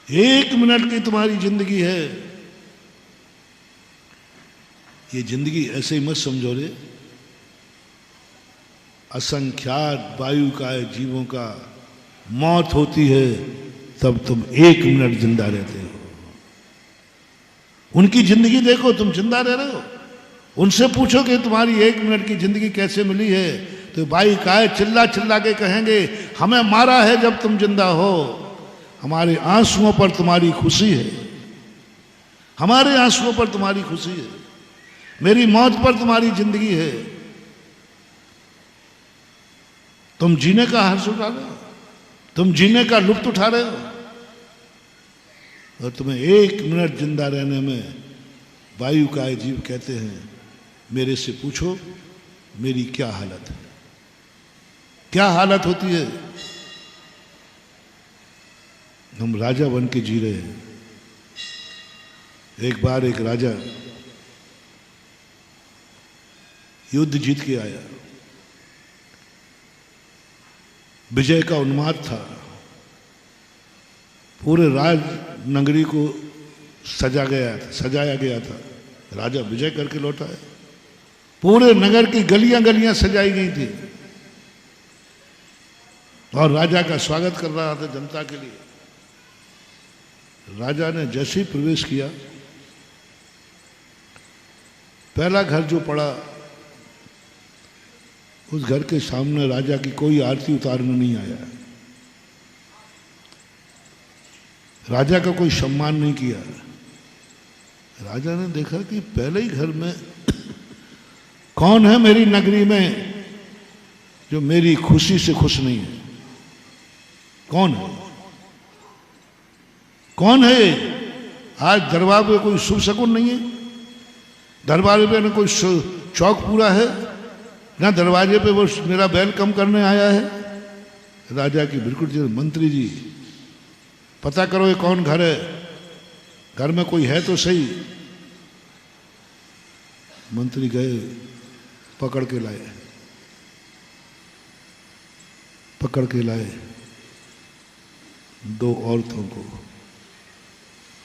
1 minute की तुम्हारी जिंदगी है। ये जिंदगी ऐसे ही मत समझो रे। असंख्यात वायु का जीवों का मौत होती है, तब तुम 1 मिनट जिंदा रहते हो। उनकी जिंदगी देखो, तुम जिंदा रह रहे हो। उनसे पूछो कि तुम्हारी 1 मिनट की जिंदगी कैसे मिली है, तो भाई काय चिल्ला चिल्ला के कहेंगे हमें मारा है जब तुम जिंदा हो। हमारे आंसुओं पर तुम्हारी खुशी है, हमारे आंसुओं पर तुम्हारी खुशी है, मेरी मौत पर तुम्हारी जिंदगी है। तुम जीने का हर्ष उठा रहे हो, तुम जीने का लुत्फ उठा रहे हो, और तुम्हें 1 मिनट जिंदा रहने में वायु का जीव कहते हैं मेरे से पूछो मेरी क्या हालत है, क्या हालत होती है। हम राजा बन के जी रहे हैं। एक बार एक राजा युद्ध जीत के आया, विजय का उन्माद था, पूरे राज नगरी को सजाया गया था। राजा विजय करके लौटा है, पूरे नगर की गलियां गलियां सजाई गई थी और राजा का स्वागत कर रहा था जनता के लिए। राजा ने जैसे ही प्रवेश किया, पहला घर जो पड़ा, उस घर के सामने राजा की कोई आरती उतारने नहीं आया, राजा का कोई सम्मान नहीं किया। राजा ने देखा कि पहले ही घर में कौन है मेरी नगरी में जो मेरी खुशी से खुश नहीं है। कौन है, कौन है? आज दरबार में कोई शुभ शकुन नहीं है, दरबार पे न कोई चौक पूरा है, ना दरवाजे पे वो मेरा वेलकम करने आया है। राजा की बिल्कुल जी, मंत्री जी पता करो ये कौन घर है, घर में कोई है तो सही। मंत्री गए, पकड़ के लाए, पकड़ के लाए 2 औरतों को,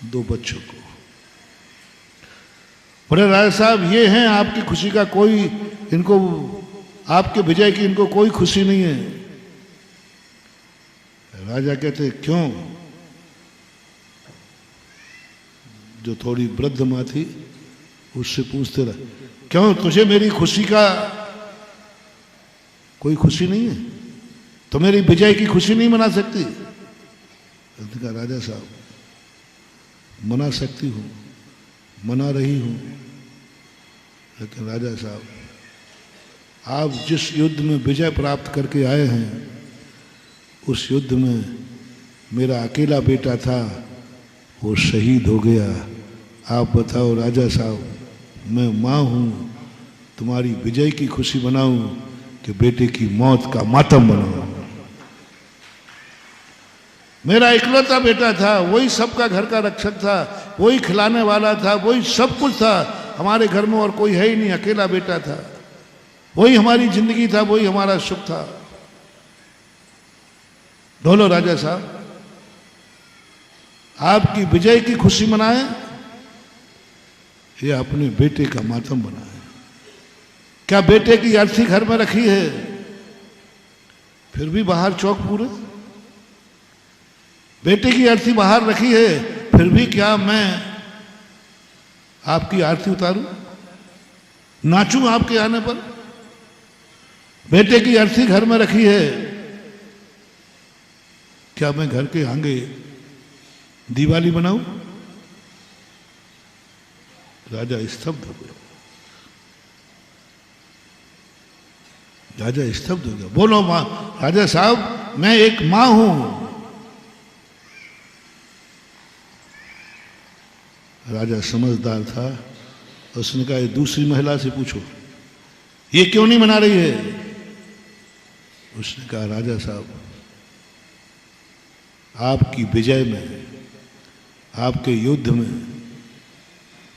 2 बच्चों को। बोले राजा साहब ये हैं आपकी खुशी का कोई, इनको आपके विजय की इनको कोई खुशी नहीं है। राजा कहते क्यों? जो थोड़ी वृद्ध मां थी उससे पूछते रहे, क्यों तुझे मेरी खुशी का कोई खुशी नहीं है? तो मेरी विजय की खुशी नहीं मना सकती? कहा राजा साहब मना सकती हूं, मना रही हूं, लेकिन राजा साहब आप जिस युद्ध में विजय प्राप्त करके आए हैं, उस युद्ध में मेरा अकेला बेटा था, वो शहीद हो गया। आप बताओ राजा साहब, मैं माँ हूँ, तुम्हारी विजय की खुशी मनाऊं कि बेटे की मौत का मातम बनाऊं? मेरा इकलौता बेटा था, वही सबका घर का रक्षक था, वही खिलाने वाला था, वही सब कुछ था हमारे घर में, और कोई है ही नहीं, अकेला बेटा था, वही हमारी जिंदगी था, वही हमारा सुख था। बोलो राजा साहब, आपकी विजय की खुशी मनाएं या अपने बेटे का मातम बनाएं? क्या बेटे की अर्थी घर में रखी है, फिर भी बाहर चौक पूरे? बेटे की अर्थी बाहर रखी है, फिर भी क्या मैं आपकी आरती उतारूं, नाचूं आपके आने पर? बेटे की अर्थी घर में रखी है, क्या मैं घर के आगे दिवाली बनाऊं? राजा स्तब्ध हो गया, राजा स्तब्ध हो गया। बोलो मां, राजा साहब मैं एक मां हूं। राजा समझदार था, उसने कहा दूसरी महिला से पूछो ये क्यों नहीं मना रही है? उसने कहा राजा साहब आपकी विजय में, आपके युद्ध में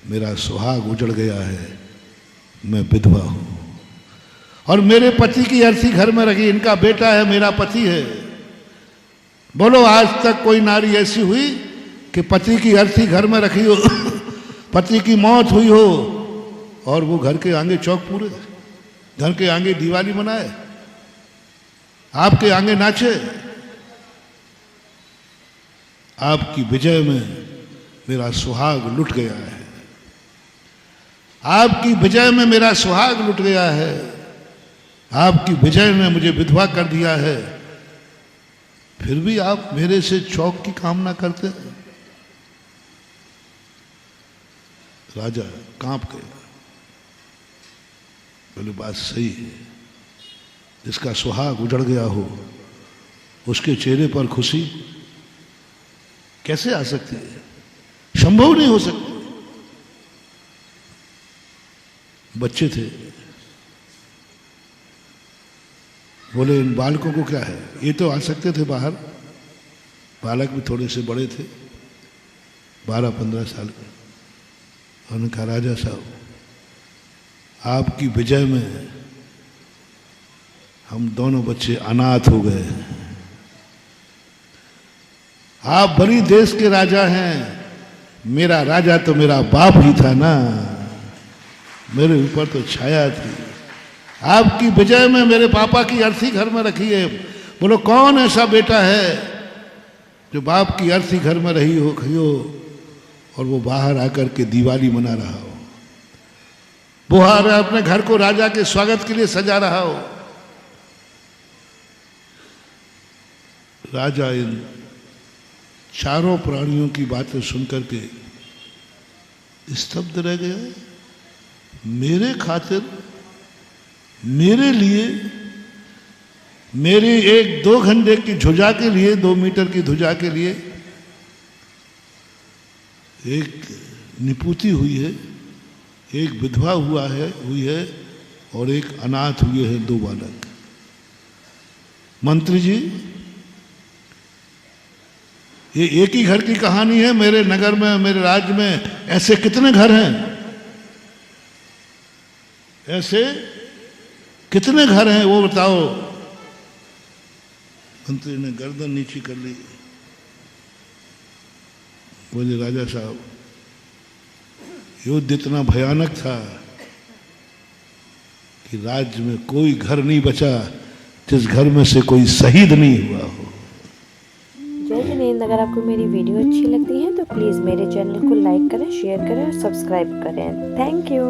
मेरा सुहाग उजड़ गया है, मैं विधवा हूं, और मेरे पति की अर्थी घर में रखी, इनका बेटा है, मेरा पति है। बोलो आज तक कोई नारी ऐसी हुई कि पति की अर्थी घर में रखी हो, पति की मौत हुई हो और वो घर के आगे चौक पूरे, घर के आगे दिवाली मनाए, आपके आगे नाचे। आपकी विजय में मेरा सुहाग लुट गया है, आपकी विजय में मेरा सुहाग लुट गया है, आपकी विजय ने मुझे विधवा कर दिया है, फिर भी आप मेरे से चौक की कामना करते हैं। राजा कांप गया, बोले बात सही है, जिसका सुहाग उजड़ गया हो उसके चेहरे पर खुशी कैसे आ सकती है, संभव नहीं हो सकती। बच्चे थे, बोले इन बालकों को क्या है, ये तो आ सकते थे बाहर। बालक भी थोड़े से बड़े थे, 12-15 साल के। उन्होंने कहा राजा साहब, आपकी विजय में हम दोनों बच्चे अनाथ हो गए। आप बड़ी देश के राजा हैं, मेरा राजा तो मेरा बाप ही था ना, मेरे ऊपर तो छाया थी। आपकी विजय में मेरे पापा की अर्थी घर में रखी है। बोलो कौन ऐसा बेटा है जो बाप की अर्थी घर में रही हो और वो बाहर आकर के दिवाली मना रहा हो, बाहर अपने घर को राजा के स्वागत के लिए सजा रहा हो। राजा इन चारों प्राणियों की बातें सुनकर के स्तब्ध रह गया। मेरे खातिर, मेरे लिए, मेरी 1-2 घंटे की ध्वजा के लिए, 2 मीटर की ध्वजा के लिए एक निपुति हुई है, एक विधवा हुई है और एक अनाथ हुए हैं 2 बालक। मंत्री जी, ये एक ही घर की कहानी है। मेरे नगर में, मेरे राज्य में ऐसे कितने घर हैं, ऐसे कितने घर हैं वो बताओ। मंत्री ने गर्दन नीची कर ली, बोले राजा साहब, युद्ध इतना भयानक था कि राज्य में कोई घर नहीं बचा जिस घर में से कोई शहीद नहीं हुआ हो। जय जिनेंद्र। अगर आपको मेरी वीडियो अच्छी लगती है तो प्लीज़ मेरे चैनल को लाइक करें, शेयर करें और सब्सक्राइब करें। Thank you.